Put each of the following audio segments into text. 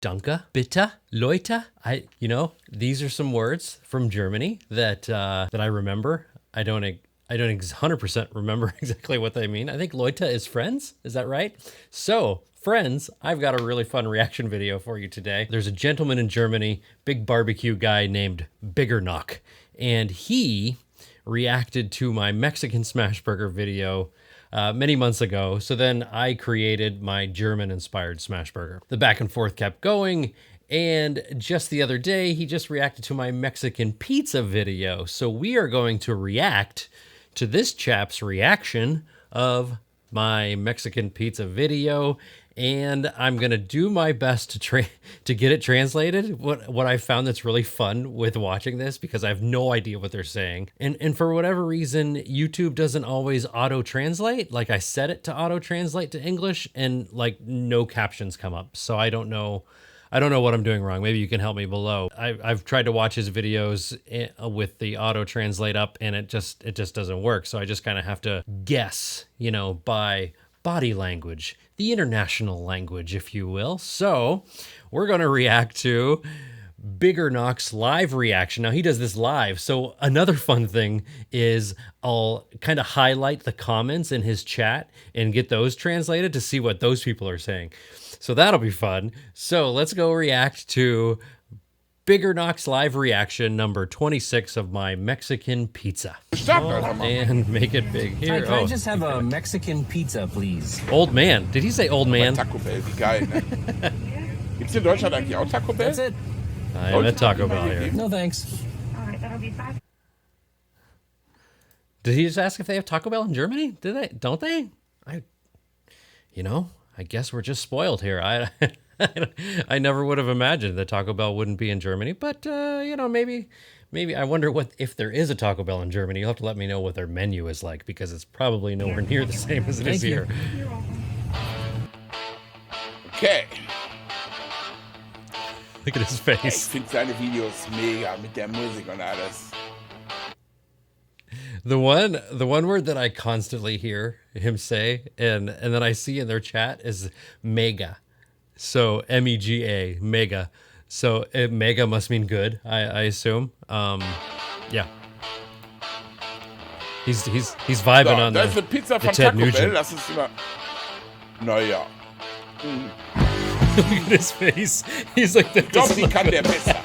Danke, bitte, Leute. These are some words from Germany that I remember. I don't 100% remember exactly what they mean. I think Leute is friends. Is that right? So, friends, I've got a really fun reaction video for you today. There's a gentleman in Germany, big barbecue guy named Biggernok, and he reacted to my Mexican smash burger video many months ago. So then I created my German-inspired smash burger. The back and forth kept going, and just the other day, he just reacted to my Mexican pizza video. So we are going to react to this chap's reaction of my Mexican pizza video, and I'm gonna do my best to get it translated. What I found that's really fun with watching this, because I have no idea what they're saying, and for whatever reason, YouTube doesn't always auto translate. Like, I set it to auto translate to English, and like no captions come up. So I don't know what I'm doing wrong. Maybe you can help me below. I've tried to watch his videos with the auto translate up, and it just doesn't work. So I just kind of have to guess, by body language, the international language, if you will. So we're going to react to Biggernok's live reaction. Now, he does this live. So another fun thing is I'll kind of highlight the comments in his chat and get those translated to see what those people are saying. So that'll be fun. So let's go react to Biggernok's live reaction number 26 of my Mexican pizza. And make it big here. Can I just have a Mexican pizza, please? Old man. Did he say old man? Taco Bell, wie geil, ne? Gibt's in Deutschland eigentlich auch Taco Bell? That's it. I'm at Taco Bell here. No thanks. All right, that'll be 5. Did he just ask if they have Taco Bell in Germany? Do they? Don't they? I guess we're just spoiled here. I never would have imagined that Taco Bell wouldn't be in Germany, but maybe I wonder if there is a Taco Bell in Germany. You'll have to let me know what their menu is like, because it's probably nowhere near the same as it is here. Okay. Look at his Ich face. finde seine Videos mega mit der Musik und alles. The one word that I constantly hear him say, and then I see in their chat, is mega. So MEGA, mega. So mega must mean good, I assume. Yeah. He's vibing So, on da ist eine Pizza von Ted Taco Bell, Nugent. das ist immer... Naja. Look at his face. He's like, Ich glaube, die kann der besser.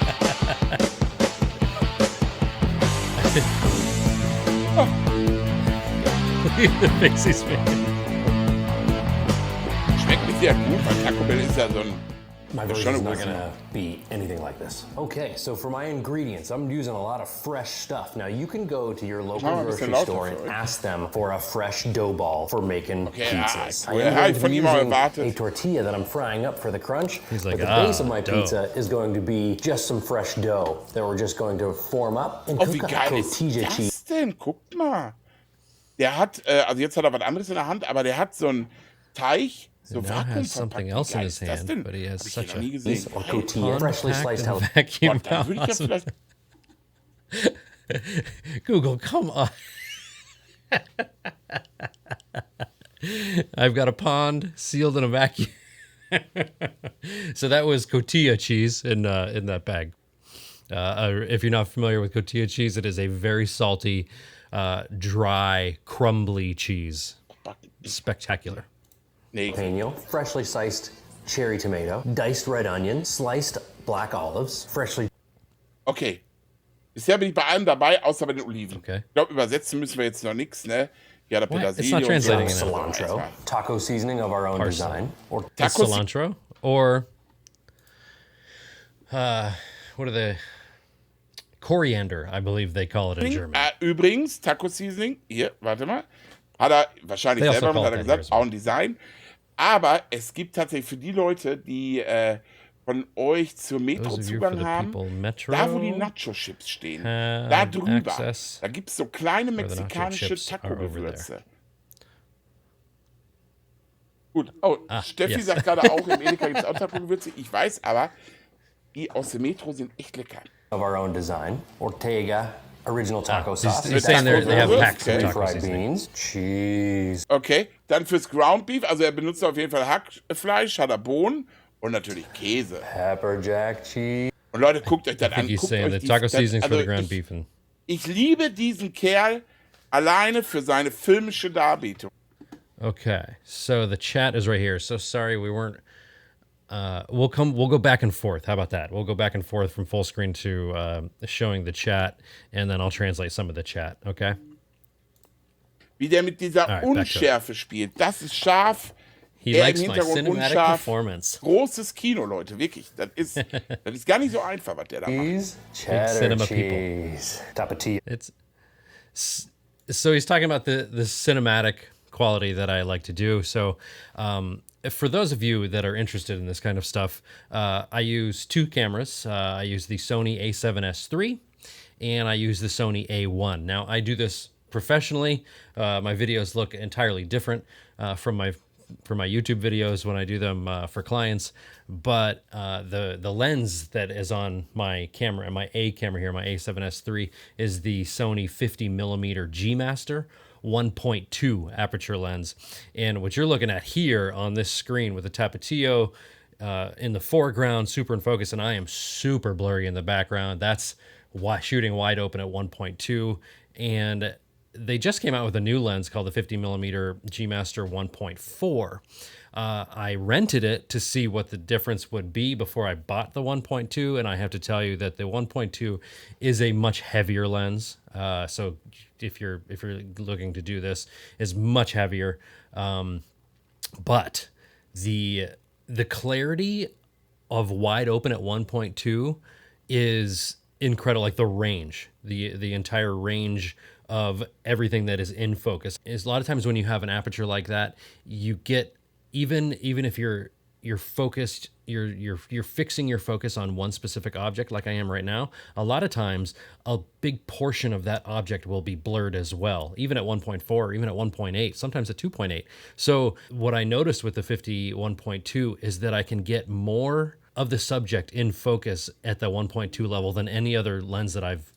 Look at the face he's making. Schmeckt mir sehr gut, weil Taco Bell ist ja so ein... My They're version's trying to not listen. gonna be anything like this. Okay, so for my ingredients, I'm using a lot of fresh stuff. Now, you can go to your local Schau mal, was der grocery lauter store für and euch. ask them for a fresh dough ball for making Okay, pizzas. cool. I am Ja, going ich to von be ihm auch using erwartet. a tortilla that I'm frying up for the crunch. He's like, but the base of my dough. pizza is going to be just some fresh dough that we're just going to form up and Oh, wie cook up geil ist tortilla cheese. das denn? Guckt mal. Der hat, also jetzt hat er was anderes in der Hand, aber der hat so einen Teich, so Now has something vakuumverpackt. else Wie in geil his ist das hand, denn? but he has Hab ich such noch a nie gesehen. Or Geil. tortilla, freshly compact sliced and jalapeno. vacuum Da würde ich ja awesome. vielleicht... Google, come on. I've got a pond sealed in a vacuum. So that was cotija cheese in that bag. If you're not familiar with cotija cheese, it is a very salty, dry, crumbly cheese. Spectacular. Nee, Jalapeno, freshly sliced cherry tomato, diced red onion, sliced black olives, freshly okay. Bisher bin ich bei allem dabei, außer bei den Oliven. Okay. Ich glaube, übersetzen müssen wir jetzt noch nichts, ne? Ja, der What? It's Petersilie not und translating so. in cilantro, taco seasoning of our own Parsley. design, or Is Taco cilantro or what are they? Coriander, I believe they call it in German. Übrigens, Taco Seasoning, hier, warte mal, hat er wahrscheinlich They also selber, call hat it er that here gesagt, as well. auch ein Design. Aber es gibt tatsächlich für die Leute, die von euch zur Metro Those of you for Zugang the haben, people Metro da wo die Nacho-Chips stehen, have da drüber, access da gibt es so kleine where the nacho mexikanische chips are over Taco-Gewürze. Gut, oh, Steffi yes. sagt gerade auch, im Edeka gibt es auch Taco-Gewürze. Ich weiß aber, die aus der Metro sind echt lecker. of our own design, Ortega, original taco sauce. He's saying they have packs of Okay. taco fried seasoning. beans, cheese. Okay, dann fürs Ground Beef, also er benutzt auf jeden Fall Hackfleisch, hat er Bohnen Und natürlich Käse. Pepper jack cheese. Und Leute, guckt euch das I think an. he's Guckt saying euch the taco seasonings for the also ground beef. And ich liebe diesen Kerl alleine für seine filmische Darbietung. okay, so the chat is right here. So sorry we weren't. We'll go back and forth. How about that? We'll go back and forth from full screen to showing the chat, and then I'll translate some of the chat. Okay. Wie der mit dieser Alright, back to it. Unschärfe spielt. Das ist scharf. He Er im likes my Hintergrund cinematic unscharf. performance. Großes Kino, Leute, wirklich. Das ist gar nicht so einfach, was der da macht. Cheese. Cheddar cinema cheese. Tapatio. It's so he's talking about the cinematic quality that I like to do. So for those of you that are interested in this kind of stuff, I use two cameras. I use the Sony a7S III and I use the Sony a1. Now I do this professionally. My videos look entirely different from my YouTube videos when I do them for clients, but the lens that is on my camera, my A camera here, my a7S III, is the Sony 50mm G Master 1.2 aperture lens. And what you're looking at here on this screen with the Tapatio in the foreground, super in focus, and I am super blurry in the background. That's shooting wide open at 1.2, and they just came out with a new lens called the 50mm G Master 1.4. I rented it to see what the difference would be before I bought the 1.2, and I have to tell you that the 1.2 is a much heavier lens. So if you're looking to do this, is much heavier. But the clarity of wide open at 1.2 is incredible. Like the range, the entire range of everything that is in focus is a lot of times when you have an aperture like that, you get even if you're focused, you're fixing your focus on one specific object like I am right now. A lot of times a big portion of that object will be blurred as well, even at 1.4 or even at 1.8, sometimes at 2.8. So what I noticed with the 51.2 is that I can get more of the subject in focus at the 1.2 level than any other lens that I've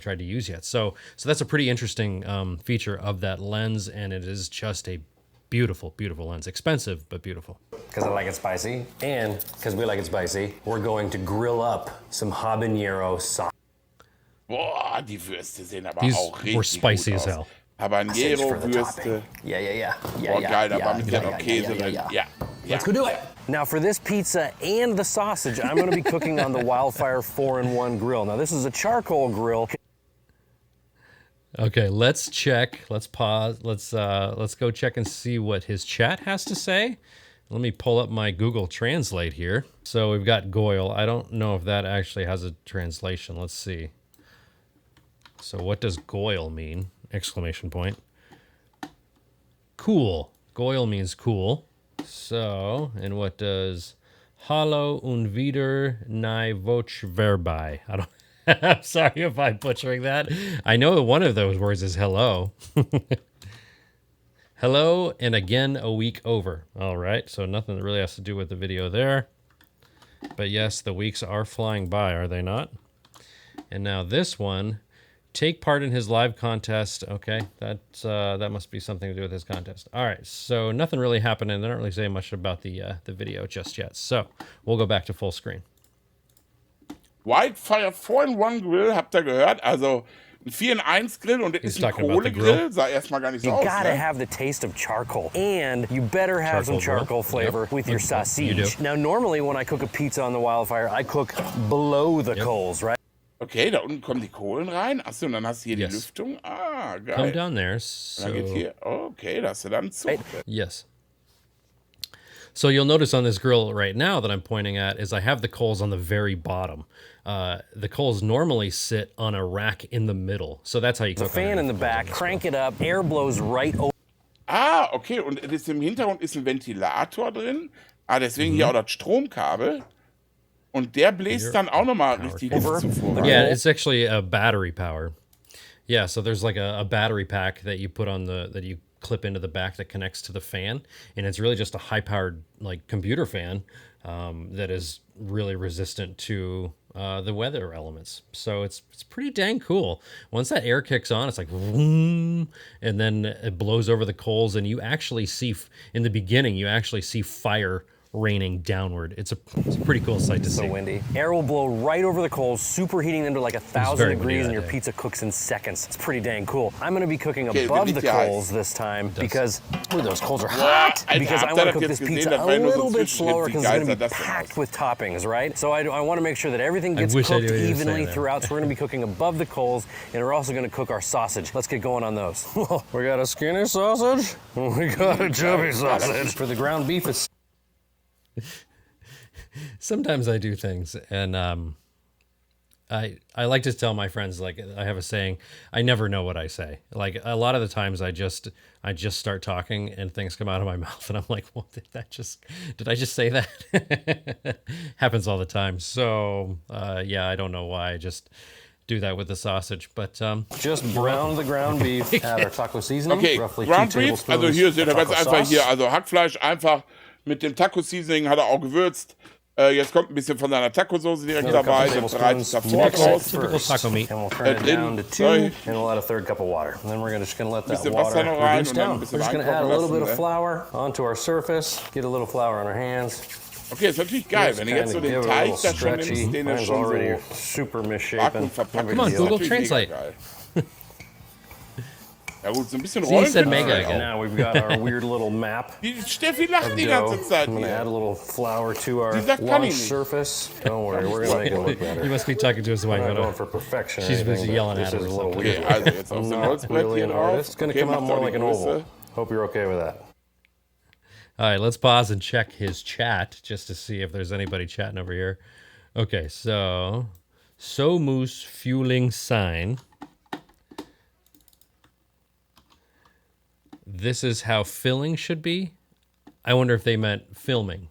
tried to use yet. So that's a pretty interesting feature of that lens, and it is just a beautiful, beautiful lens. Expensive, but beautiful. Because I like it spicy, and because we like it spicy, we're going to grill up some habanero sauce. Boah, die Würste sehen aber These auch richtig were spicy gut as aus. hell. Habanero-Würste. Yeah. Boah, geil, aber mit der noch Käse drin. Ja. Let's go do it. Now for this pizza and the sausage, I'm going to be cooking on the Wildfire 4-in-1 grill. Now this is a charcoal grill. Okay, let's check. Let's pause. Let's go check and see what his chat has to say. Let me pull up my Google Translate here. So we've got Goyle. I don't know if that actually has a translation. Let's see. So what does Goyle mean? Exclamation point. Cool. Goyle means cool. So, and what does Hallo und wieder nie voch verbi? I don't. I'm sorry if I'm butchering that. I know one of those words is hello. Hello and again a week over. All right, so nothing that really has to do with the video there. But yes, the weeks are flying by, are they not? And now this one, take part in his live contest. Okay, that must be something to do with his contest. All right, so nothing really happening. They don't really say much about the video just yet. So we'll go back to full screen. Wildfire 4-in-1 Grill, habt ihr gehört? Also ein 4-in-1 Grill und das He's ist ein talking about the Kohlegrill. Sah erstmal gar nicht so You aus. gotta Ne? have the taste of charcoal, and you better have some Charcoal charcoal grill. flavor Yep. with your You sausage. do. Now, normally when I cook a pizza on the Wildfire, I cook below the coals, right? Okay, da unten kommen die Kohlen rein. Achso, und dann hast du hier Yes. die Lüftung. Ah, geil. Come down there. Und dann geht So hier. Okay, da hast du dann Zug. yes. So you'll notice on this grill right now that I'm pointing at is I have the coals on the very bottom. The coals normally sit on a rack in the middle. So that's how you The cook. fan in the underneath back, coals on crank it up, air blows right over. Ah, okay, und das im Hintergrund ist ein Ventilator drin. Ah, deswegen hier auch das Stromkabel. Und der bläst dann auch nochmal richtig Luftzufuhr rein. Yeah, it's actually a battery power. Yeah, so there's like a battery pack that you put on that you clip into the back that connects to the fan, and it's really just a high-powered like computer fan that is really resistant to the weather elements. So it's pretty dang cool. Once that air kicks on, it's like vroom, and then it blows over the coals, and you actually see in the beginning you actually see fire raining downward. It's a pretty cool sight to see. So windy. Air will blow right over the coals, superheating them to like 1,000 very windy degrees, that and your day. pizza cooks in seconds. It's pretty dang cool. I'm gonna be cooking Okay, above wird the nicht heiß. coals this time because those coals are hot. Alter, Because I habt ihr want to das cook jetzt this gesehen? pizza Das a war nur so little bit Zwischenschnitt. slower Wie because it's geil gonna sah be das denn packed aus? with toppings, right? So I want to make sure that everything gets wish I cooked knew what you were saying evenly there. throughout. So we're gonna be cooking above the coals, and we're also gonna cook our sausage. Let's get going on those. We got a skinny sausage. We got a chubby sausage. For the ground beef, it's Sometimes I do things, and I like to tell my friends, like, I have a saying, I never know what I say. Like, a lot of the times I just start talking and things come out of my mouth and I'm like, well, did I just say that? Happens all the time. So yeah, I don't know why. I just do that with the sausage, but just brown the ground beef, add our taco seasoning, Okay, roughly Ground 2 Beef, tablespoons also hier seht ihr of ganz taco einfach sauce. hier, also Hackfleisch einfach mit dem Taco-Seasoning hat er auch gewürzt. Jetzt kommt ein bisschen von seiner Taco-Soße direkt Another couple dabei, der tablespoons bereitet davor mix it draus. Typical first, taco meat. and we'll turn it drin, down to 2, sorry. and we'll add a third cup of water. And then we're just gonna let that Bisschen water Wasser noch rein reduce und dann ein down. bisschen We're just gonna add a einkochen little bit lassen, of flour onto our surface, get a little flour on our hands. Okay, ist natürlich geil, wenn du jetzt so Kinda den give it a Teig little da schon nimmst, stretchy. den er Mine's schon already so super backen, misshapen. verpacken. No big Come on, deal. Google Natürlich mega Translate. geil. Ja gut, so ein bisschen See, he rollen said können mega wir again. auch. Now we've got our weird little map. Die Steffi lacht die dough. ganze Zeit I'm gonna add a hier. little flour to our Sie sagt, kann long ich nicht. surface. Don't worry, we're gonna make it look better. You must be talking to his wife. I'm I not going don't- for perfection. or She's busy anything, but yelling this at her is or a little something. weird. Okay, also jetzt auf so ein Not Holzbrett really hier an drauf. artist. It's gonna Okay, come out macht more auch like die an oval. Größe. Hope you're okay with that. All right, let's pause and check his chat just to see if there's anybody chatting over here. Okay, so Moose Fueling Sign. This is how filling should be. I wonder if they meant filming,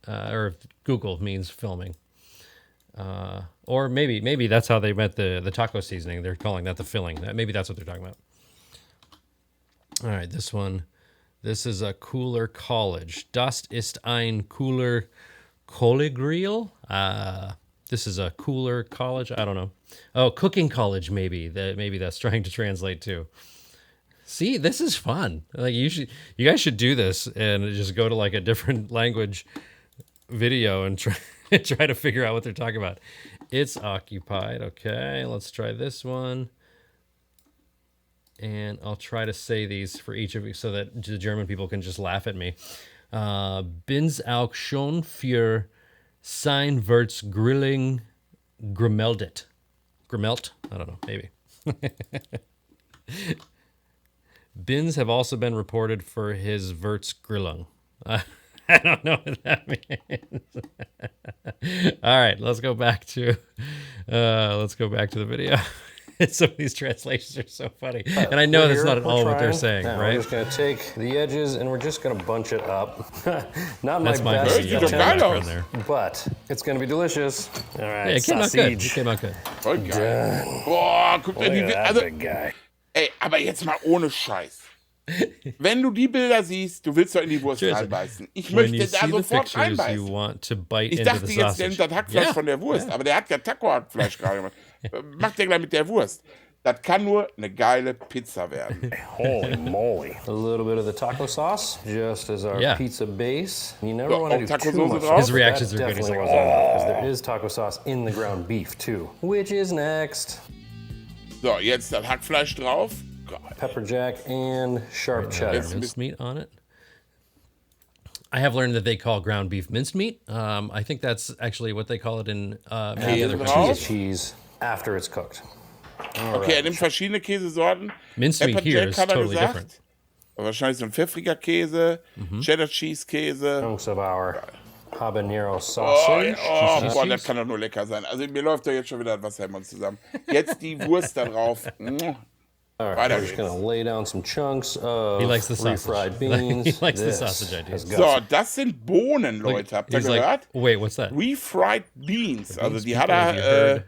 or if Google means filming. Or maybe that's how they meant the taco seasoning. They're calling that the filling. Maybe that's what they're talking about. All right, this one. This is a cooler college. Das ist ein cooler Kollegrill. This is a cooler college. I don't know. Oh, cooking college. Maybe that's trying to translate too. See, this is fun. Like you guys should do this and just go to like a different language video and try to figure out what they're talking about. It's occupied. Okay, let's try this one. And I'll try to say these for each of you so that the German people can just laugh at me. Bin's auch schon für sein Wirts Grilling gemeldet. Gemelt? I don't know, maybe. Bins have also been reported for his Wirts Grillung. I don't know what that means. All right, let's go back to the video. Some of these translations are so funny. And I know that's not at all what they're saying, now, right? We're just going to take the edges and we're just going to bunch it up. Not That's my my best Sieht buddy doch geil background aus. there. but it's going to be delicious. All right, Yeah, it came out good. It sausage. came out good. Voll geil. Boah, guck dir Look die at Bilder. that Also, big guy. ey, aber jetzt mal ohne Scheiß. Wenn du die Bilder siehst, du willst doch in die Wurst Seriously. reinbeißen. Ich When you möchte da see the sofort pictures, you reinbeißen. want to bite Ich into dachte the jetzt, der nimmt sausage. das Hackfleisch von der Wurst, aber der hat ja Taco-Hackfleisch gerade gemacht. Macht der gleich mit der Wurst. Das kann nur eine geile Pizza werden. Holy moly. A little bit of the taco sauce, just as our Yeah. pizza base. You never So, want to auch do Taco too Soße much. drauf? His reactions That are good. He's definitely like, wasn't enough, because there is taco sauce in the ground beef too. Which is next. So, jetzt das Hackfleisch drauf. Geil. Pepper jack and sharp cheddar. Jetzt ein bisschen Minced meat on it. I have learned that they call ground beef minced meat. I think that's actually what they call it in many other Käse countries. drauf. Cheese after it's cooked. Okay, er nimmt verschiedene Käsesorten. Mincemeat Pepper here Jack is hat er totally gesagt. different. Wahrscheinlich so ein pfeffriger Käse, Cheddar Cheese Käse. Chunks of our habanero Oh, sausage. boah, das kann doch nur lecker sein. Also mir läuft da jetzt schon wieder was im Mund zusammen. Jetzt die Wurst da drauf. All right, Weiter we're just geht's. gonna lay down some chunks of He likes the sausage. refried beans. He likes the This sausage idea. has got So, das sind Bohnen, Leute. Habt ihr He's gehört? like, wait, what's that? Refried Beans. Also Beans die people, hat have you er, heard?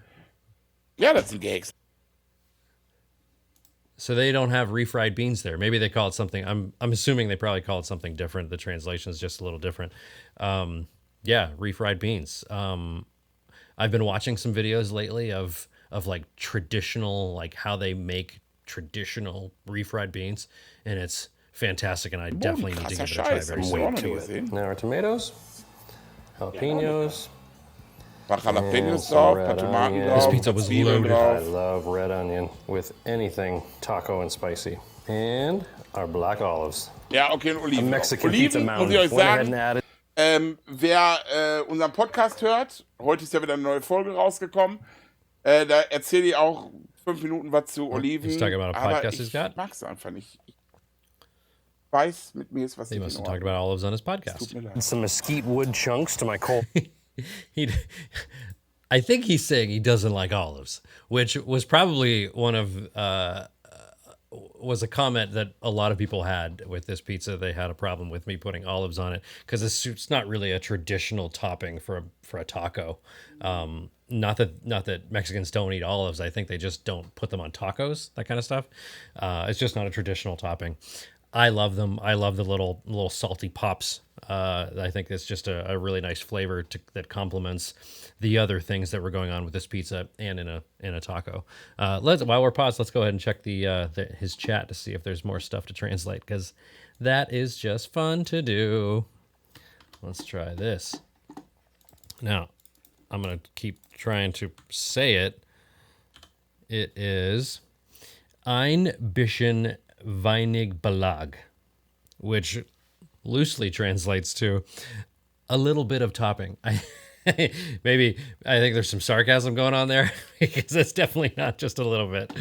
ja, das sind Gags. So they don't have refried beans there. Maybe they call it something. I'm assuming they probably call it something different. The translation is just a little different. Yeah, refried beans. I've been watching some videos lately of like traditional, like how they make traditional refried beans, and it's fantastic. And I definitely need to Krasser give it a try Scheiß. very Hab ich soon. auch noch nie to it. gesehen. Now our tomatoes. jalapenos. Ein paar Jalapenos And some drauf, ein red paar Tomaten onion. drauf, This pizza was Zwiebeln loaded. I drauf. love red onion with anything taco and spicy. And our black olives. Ja, okay, und A Oliven. Mexican pizza Oliven, mountain. muss ich euch Went ahead and sagen, added. wer unseren Podcast hört, heute ist ja wieder eine neue Folge rausgekommen, da erzähle ich auch 5 Minuten was zu Oliven, he's talking about a aber podcast ich he's got? mag es einfach nicht. Ich weiß, mit mir ist was He nicht must in have talked Ordnung. about olives on his Tut podcast. mir leid. Some mesquite wood chunks to my cold. He, I think he's saying he doesn't like olives, which was probably one of was a comment that a lot of people had with this pizza. They had a problem with me putting olives on it because it's not really a traditional topping for a taco. Not that Mexicans don't eat olives. I think they just don't put them on tacos, that kind of stuff. It's just not a traditional topping. I love them. I love the little salty pops. I think it's just a really nice flavor that complements the other things that were going on with this pizza and in a taco. While we're paused, let's go ahead and check his chat to see if there's more stuff to translate, because that is just fun to do. Let's try this. Now, I'm gonna keep trying to say it. It is ein bisschen weinig Belag, which loosely translates to a little bit of topping. Maybe I think there's some sarcasm going on there because it's definitely not just a little bit.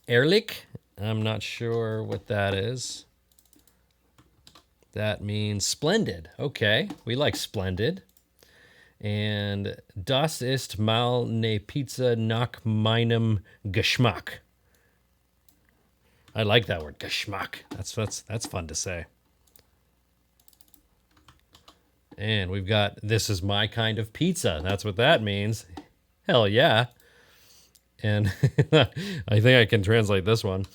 Ehrlich, I'm not sure what that is. That means splendid. Okay, we like splendid. And das ist mal ne Pizza nach meinem Geschmack. I like that word, Geschmack. That's fun to say. And we've got, this is my kind of pizza. That's what that means. Hell yeah. And I think I can translate this one.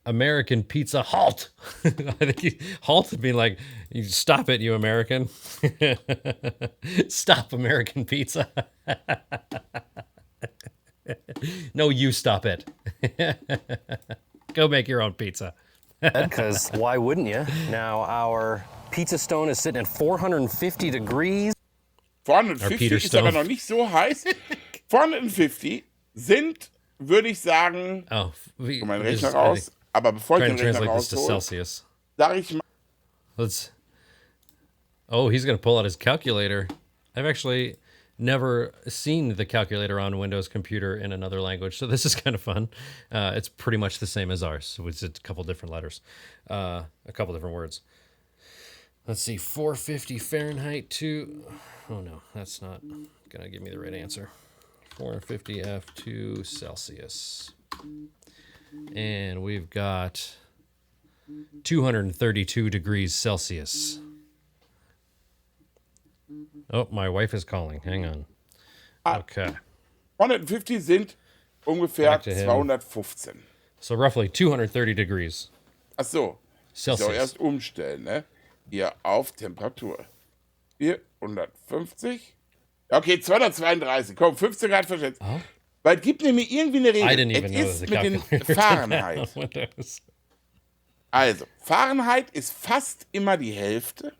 American pizza, halt. I think halt would be like, you stop it, you American. Stop American pizza. No, you stop it. Go make your own pizza. Because why wouldn't you? Now our pizza stone is sitting at 450 degrees. 450 ist aber noch nicht so heiß. 450 sind, würde ich sagen, Mein mein Rechner raus, aber bevor ich den Rechner raushole, sage ich mal. He's going to pull out his calculator. I've actually never seen the calculator on Windows computer in another language, so this is kind of fun. It's pretty much the same as ours, so it's a couple different letters, a couple different words. Let's see, 450 Fahrenheit to, oh no, that's not going to give me the right answer. 450 F to Celsius. And we've got 232 degrees Celsius. Oh, my wife is calling. Hang on. Okay. 450 sind ungefähr 215. So roughly 230 degrees. Ach so. Celsius. So, erst umstellen, ne? Hier auf Temperatur. 450. Okay, 232. Komm, 15 Grad verschätzt. Oh. Weil es gibt nämlich irgendwie eine I Regel. didn't even know Es that ist the mit den calculator Fahrenheit. Windows. Also, Fahrenheit ist fast immer die Hälfte,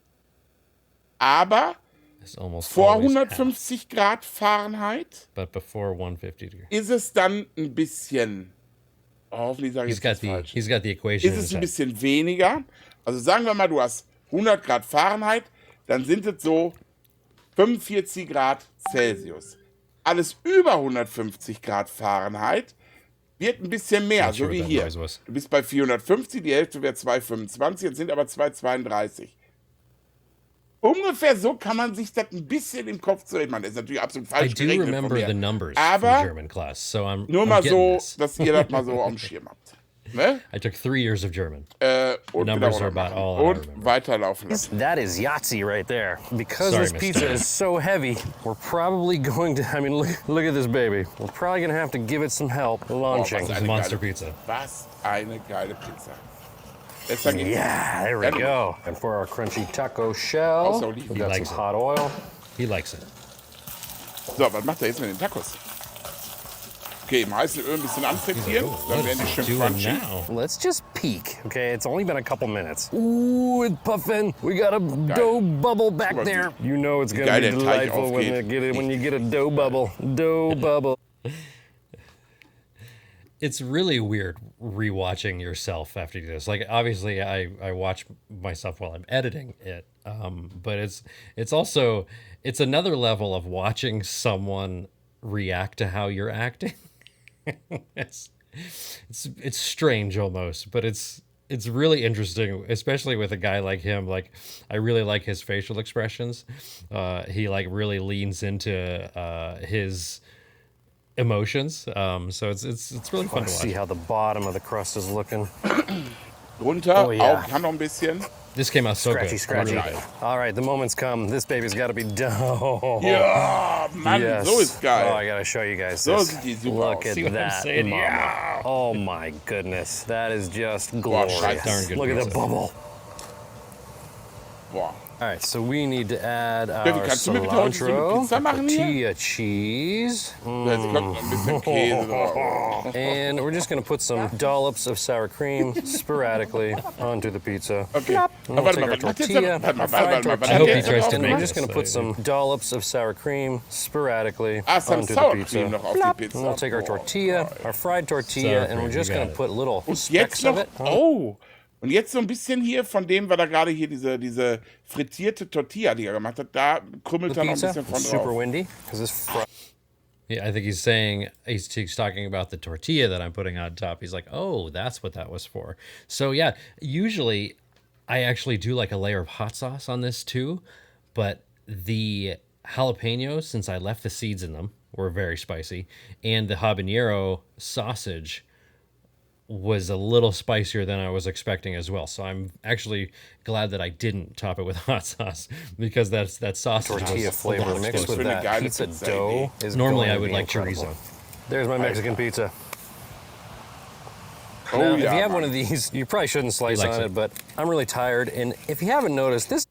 aber It's almost vor always half, 150 Grad Fahrenheit but before 150 degrees. ist es dann ein bisschen, hoffentlich sage ich jetzt nicht falsch, He's got the equation. ist in es his ein head. bisschen weniger. Also sagen wir mal, du hast 100 Grad Fahrenheit, dann sind es so 45 Grad Celsius. Alles über 150 Grad Fahrenheit wird ein bisschen mehr, Not sure so wie what that hier. noise was. Du bist bei 450, die Hälfte wäre 225, jetzt sind aber 232. Ungefähr so kann man sich das ein bisschen im Kopf zurechtmachen. Das ist natürlich absolut I falsch do gerechnet von remember mir. the numbers Aber from German class, so I'm nur I'm mal getting so, this. dass ihr das mal so auf dem Schirm habt. Ne? I took 3 years of German. Und numbers wieder are about runter all I machen. Und remember. weiterlaufen lassen. That is Yahtzee right there. Because Sorry, this Mr. pizza is so heavy, we're probably going to, I mean, look at this baby. We're probably going to have to give it some help launching. was It's eine monster geile, pizza. Was eine geile Pizza. Besser geht's. Yeah, there we go. And for our crunchy taco shell, Also, we've he got some likes it. hot oil. He likes it. So, was macht er jetzt mit den Tacos? Okay, im heißen Öl ein bisschen anfrittieren, dann werden die schön Doing crunchy. now. Let's just peek, okay? It's only been a couple minutes. Ooh, it's puffing. We got a dough bubble back Guck mal, there. You know it's wie gonna geil be der Teig delightful when aufgeht. you get a dough bubble. Dough bubble. It's really weird rewatching yourself after you do this. Like, obviously, I watch myself while I'm editing it, but it's also it's another level of watching someone react to how you're acting. it's strange almost, but it's really interesting, especially with a guy like him. Like, I really like his facial expressions. He like really leans into his emotions. So it's really fun to See watch. how the bottom of the crust is looking. Runter, Oh, yeah. auch kann noch ein bisschen. This came out so Scratchy, good. scratchy. Really good. All right, the moment's come. This baby's got to be done. Ja, Mann, Yes. so ist geil. Oh, I gotta show you guys So this. sieht die super Look aus. at See what I'm that, saying? mama. Ja. Oh my goodness, that is just glorious. scheiße. Darn good Look at the pizza. bubble. Boah. All right, so we need to add Steffi, our kannst du mir bitte heute so eine cilantro, Pizza machen hier? tortilla cheese, Jetzt kommt noch ein bisschen Käse drauf. and we're just gonna put some dollops of sour cream sporadically onto the pizza. Okay. We'll Warte take mal, our was jetzt tortilla, warte mal, our warte fried mal, was I hope he jetzt tries drauf to and make we're gemacht? just gonna put some dollops of sour cream sporadically Ah, some onto the sour pizza. cream noch auf die Pizza. And we'll take our Boah. tortilla, our fried tortilla, Sour and we're cream, just you gonna got it. put little Und specks jetzt of noch, it. oh, und jetzt so ein bisschen hier von dem, weil er gerade hier diese frittierte Tortilla, die er gemacht hat, da krümmelt The er noch ein pizza, bisschen von super drauf. windy, because this Yeah, I think he's saying he's talking about the tortilla that I'm putting on top. He's like, oh, that's what that was for. So yeah, usually I actually do like a layer of hot sauce on this too, but the jalapenos, since I left the seeds in them, were very spicy, and the habanero sausage was a little spicier than I was expecting as well. So I'm actually glad that I didn't top it with hot sauce, because that sausage tortilla was flavor a little mixed Für with eine that geile pizza Pizza dough is Normally going I to would be like incredible. chorizo. There's my Mexican pizza. Oh Now, if ja, you have one Mann. of these, you probably shouldn't slice likes on it. it, but I'm really tired. And if you haven't noticed, this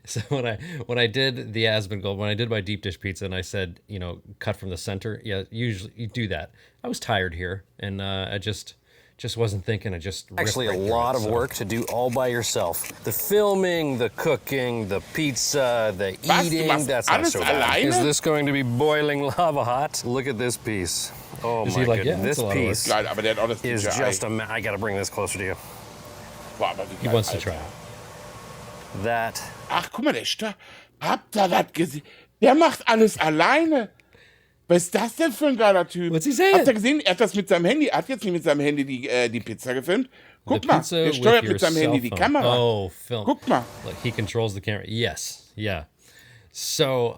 So when I did the Asmongold, when I did my deep dish pizza, and I said, cut from the center, yeah, usually you do that. I was tired here, and I just wasn't thinking. I just ripped actually a right through lot it, of so. work to do all by yourself. The filming, the cooking, the pizza, the Was, du eating, machst that's not alles so bad. alleine? Is this going to be boiling lava hot? Look at this piece. Oh Is my he like, yeah, goodness. that's This a lot of work. piece Geil, aber der hat auch das is gute just Ei. I gotta bring this closer to you. Boah, aber wie He geil, wants to Alter. try it. That Ach, guck mal, der Stör. Habt ihr das gesehen? Der macht alles alleine. Was ist das denn für ein geiler Typ? What's he saying? Habt ihr gesehen? Er hat das mit seinem Handy, er hat jetzt nicht mit seinem Handy die Pizza gefilmt. Guck The mal, pizza der with steuert your mit seinem Handy die cell phone. Kamera. Oh, film. Guck mal. Like he controls the camera. Yes, yeah. So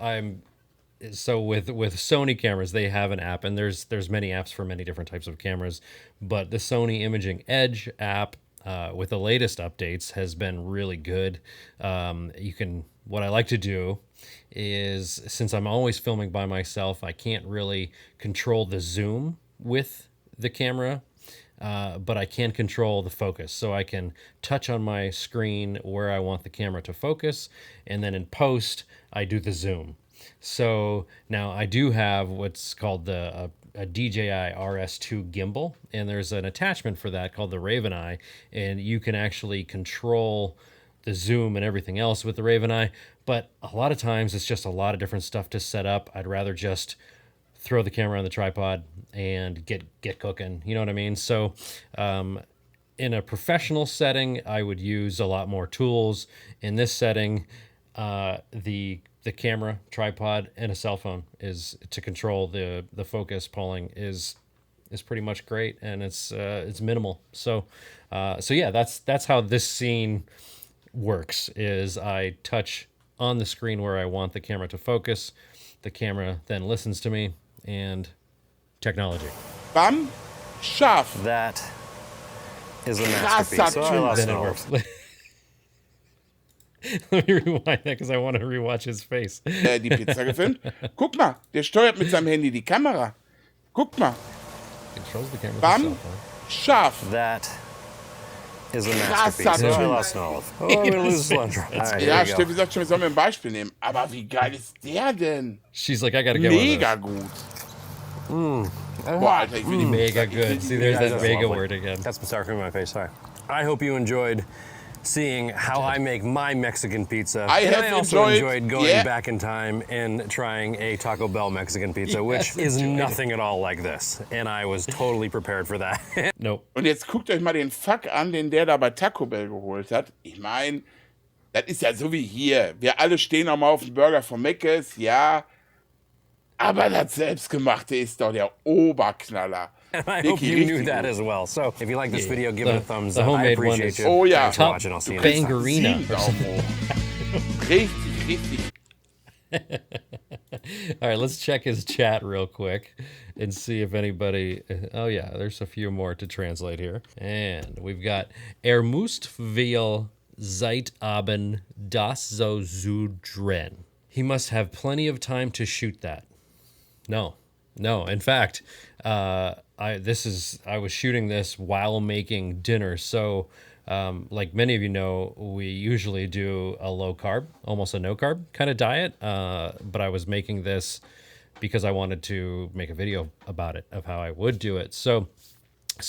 with Sony cameras, they have an app, and there's many apps for many different types of cameras, but the Sony Imaging Edge app, with the latest updates, has been really good. What I like to do is, since I'm always filming by myself, I can't really control the zoom with the camera, but I can control the focus. So I can touch on my screen where I want the camera to focus, and then in post, I do the zoom. So now I do have what's called a DJI RS2 gimbal, and there's an attachment for that called the Raven Eye, and you can actually control the zoom and everything else with the Raven Eye. But a lot of times it's just a lot of different stuff to set up. I'd rather just throw the camera on the tripod and get cooking. You know what I mean? So in a professional setting, I would use a lot more tools. In this setting, the camera, tripod, and a cell phone is to control the focus pulling is pretty much great, and it's minimal. So yeah, that's how this scene works. Is I touch on the screen where I want the camera to focus. The camera then listens to me, and technology. Bam, scharf. that is a Krasser masterpiece. So I Typ. lost Then it all. works. Let me rewind that because I want to rewatch his face. Die Pizza gefilmt. Guck mal, der steuert mit seinem Handy die Kamera. Guck mal, Controls the camera with his bam, cell phone. scharf. That is a Krasser masterpiece. So I Typ. lost an olive. Oh, I'm gonna lose cilantro. All right, Ja, here we go. Steffi sagt schon, wir sollen mir ein Beispiel nehmen. Aber wie geil ist der denn? She's like, I gotta get one of Mega those. gut. Boah, Alter, ich will die Mega good. See, there's that That's mega lovely. word again. That's the sour cream in my face. Sorry. I hope you enjoyed seeing how I make my Mexican pizza. I and have I also enjoyed- enjoyed going yeah. back in time and trying a Taco Bell Mexican pizza, which is nothing at all like this. And I was totally prepared for that. Nope. Und jetzt guckt euch mal den Fuck an, den der da bei Taco Bell geholt hat. Ich meine, das ist ja so wie hier. Wir alle stehen auch mal auf den Burger von Mc's, ja. Aber das Selbstgemachte ist doch der Oberknaller. And I hope you knew richtig that gut. as well. So if you like this video, give it a thumbs the up. I homemade one appreciate is- you. Oh ja. Thanks for watching. I'll see you next time. Bangerina. 7 Daumen hoch. Richtig, richtig. All right, let's check his chat real quick and see if anybody. Oh, yeah, there's a few more to translate here. And we've got Musst viel Zeit haben, das so zu drehen. He must have plenty of time to shoot that. No. In fact, I was shooting this while making dinner. So, like many of you know, we usually do a low carb, almost a no carb kind of diet. But I was making this because I wanted to make a video about it, of how I would do it. So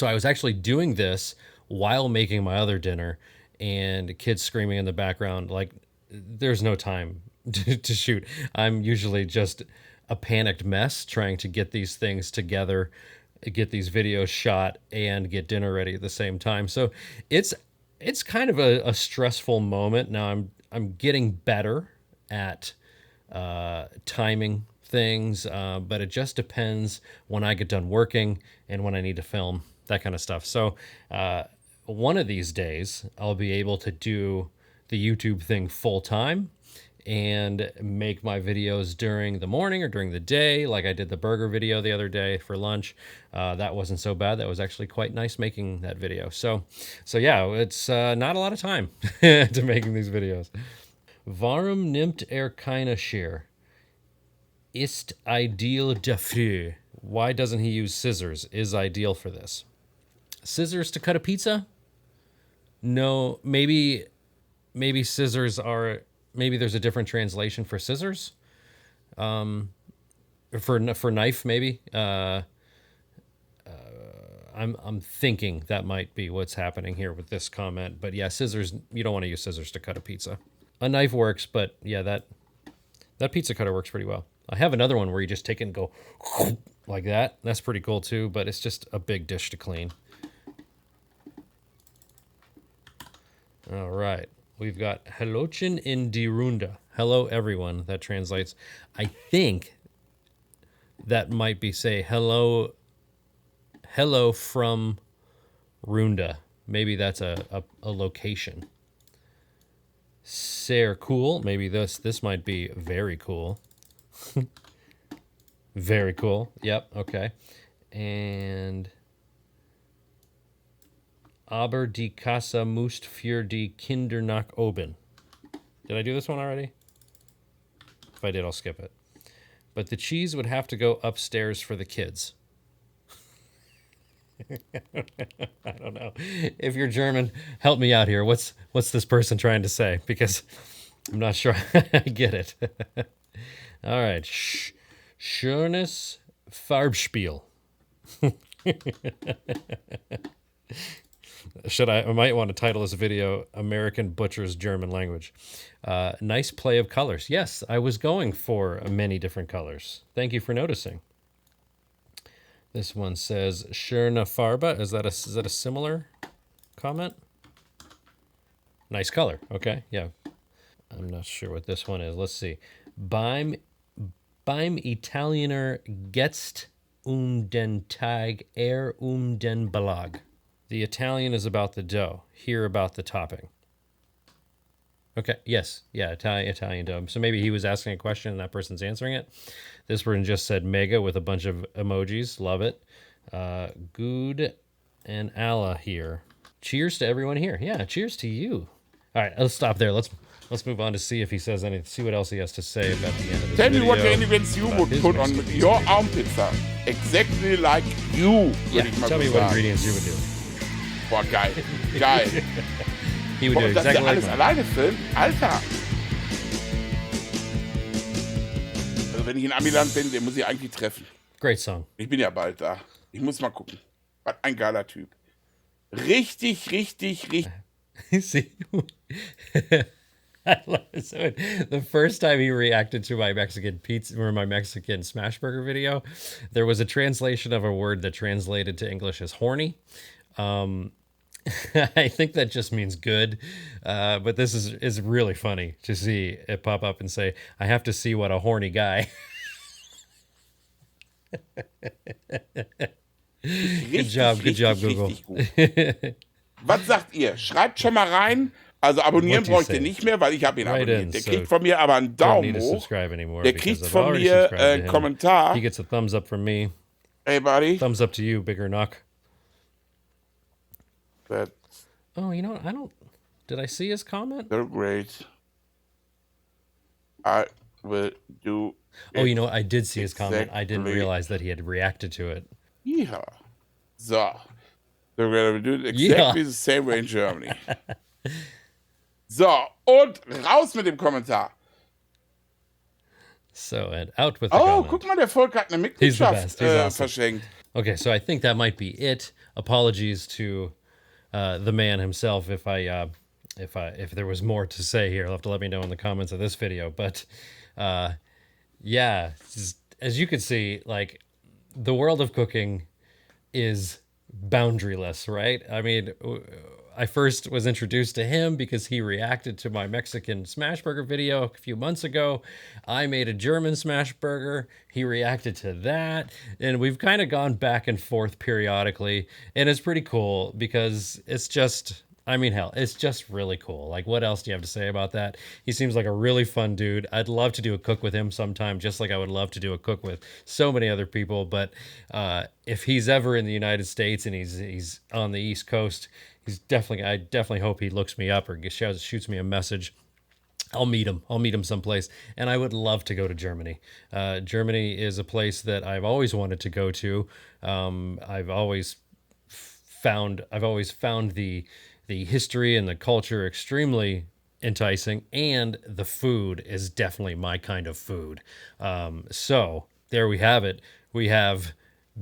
I was actually doing this while making my other dinner, and kids screaming in the background. Like, there's no time to shoot. I'm usually just a panicked mess trying to get these things together, get these videos shot, and get dinner ready at the same time. So it's kind of a stressful moment. Now I'm getting better at timing things, but it just depends when I get done working and when I need to film, that kind of stuff. So one of these days I'll be able to do the YouTube thing full time and make my videos during the morning or during the day, like I did the burger video the other day for lunch. That wasn't so bad. That was actually quite nice making that video. So yeah, it's not a lot of time to making these videos. Warum nimmt keine Schere? Ist ideal dafür. Why doesn't he use scissors? Is ideal for this. Scissors to cut a pizza? No, maybe scissors are. Maybe there's a different translation for scissors. For knife, maybe. I'm thinking that might be what's happening here with this comment. But yeah, scissors. You don't want to use scissors to cut a pizza. A knife works, but yeah, that pizza cutter works pretty well. I have another one where you just take it and go like that. That's pretty cool too. But it's just a big dish to clean. All right. We've got Hellochen in die Runde. Hello, everyone. That translates. I think that might be say hello from Runda. Maybe that's a location. Sehr cool. Maybe this might be very cool. Very cool. Yep. Okay. And aber die Kasse musst für die Kinder nach oben. Did I do this one already? If I did, I'll skip it. But the cheese would have to go upstairs for the kids. I don't know. If you're German, help me out here. What's this person trying to say? Because I'm not sure I get it. All right. Schönes Farbspiel. I might want to title this video American Butcher's German Language. Nice play of colors. Yes, I was going for many different colors. Thank you for noticing. This one says Schöne Farbe. Is that a similar comment? Nice color. Okay, yeah. I'm not sure what this one is. Let's see. Beim Italiener geht's den Tag, den Belag. The Italian is about the dough. Here about the topping. Okay, yes. Yeah, Italian dough. So maybe he was asking a question and that person's answering it. This person just said mega with a bunch of emojis. Love it. Good and Allah here. Cheers to everyone here. Yeah, cheers to you. All right, let's stop there. Let's move on to see if he says anything. See what else he has to say about the end of this Tell me video. what the ingredients you would put on your arm pizza. Exactly like you, Yeah, würde ich mal tell so me what sagen. ingredients you would do. Boah, geil. Geil. He would Boah, do dass exactly der like alles mine. alleine filmt? Alter. Also wenn ich in Amiland bin, den muss ich eigentlich treffen. Great song. Ich bin ja bald da. Ich muss mal gucken. Was ein geiler Typ. Richtig, richtig, richtig. See, I love it. So the first time he reacted to my Mexican pizza or my Mexican smash burger video, there was a translation of a word that translated to English as horny. I think that just means good, but this is really funny to see it pop up and say, "I have to see what a horny guy." Good job, Google. Richtig gut. Was sagt ihr? Schreibt schon mal rein. Also abonnieren What do you bräucht ihr say? nicht mehr, weil ich habe ihn Right abonniert. in, Der so kriegt von mir aber einen Don't need Daumen to hoch. subscribe anymore. Der because kriegt I've von already mir subscribed to einen him. Kommentar. He gets a thumbs up from me. Hey, buddy. Thumbs up to you, Biggernok. That's Oh, you know what? I don't. Did I see his comment? so great. I will do. Oh, you know what? I did see his comment. I didn't exactly. realize that he had reacted to it. Yeah. So. So we're going to do it exactly the same way in Germany. So, und raus mit dem Kommentar. So, and out with the Oh, comment. guck mal, der Volk hat eine He's the Mitgliedschaft best. He's awesome. verschenkt. Okay, so I think that might be it. Apologies to the man himself if there was more to say here. You'll have to let me know in the comments of this video. But yeah, as you can see, like the world of cooking is boundaryless, right? I mean, I first was introduced to him because he reacted to my Mexican smash burger video a few months ago. I made a German smash burger. He reacted to that. And we've kind of gone back and forth periodically. And it's pretty cool because it's just, I mean, hell, it's just really cool. Like, what else do you have to say about that? He seems like a really fun dude. I'd love to do a cook with him sometime, just like I would love to do a cook with so many other people. But if he's ever in the United States and he's on the East Coast, I definitely hope he looks me up or shoots me a message. I'll meet him. I'll meet him someplace. And I would love to go to Germany. Germany is a place that I've always wanted to go to. I've always found the history and the culture extremely enticing, and the food is definitely my kind of food. So there we have it. We have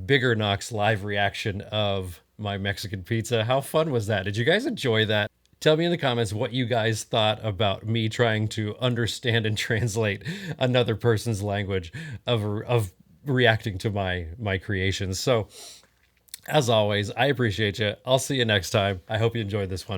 Biggernok's live reaction of my Mexican pizza. How fun was that? Did you guys enjoy that? Tell me in the comments what you guys thought about me trying to understand and translate another person's language of reacting to my creations. So as always, I appreciate you. I'll see you next time. I hope you enjoyed this one.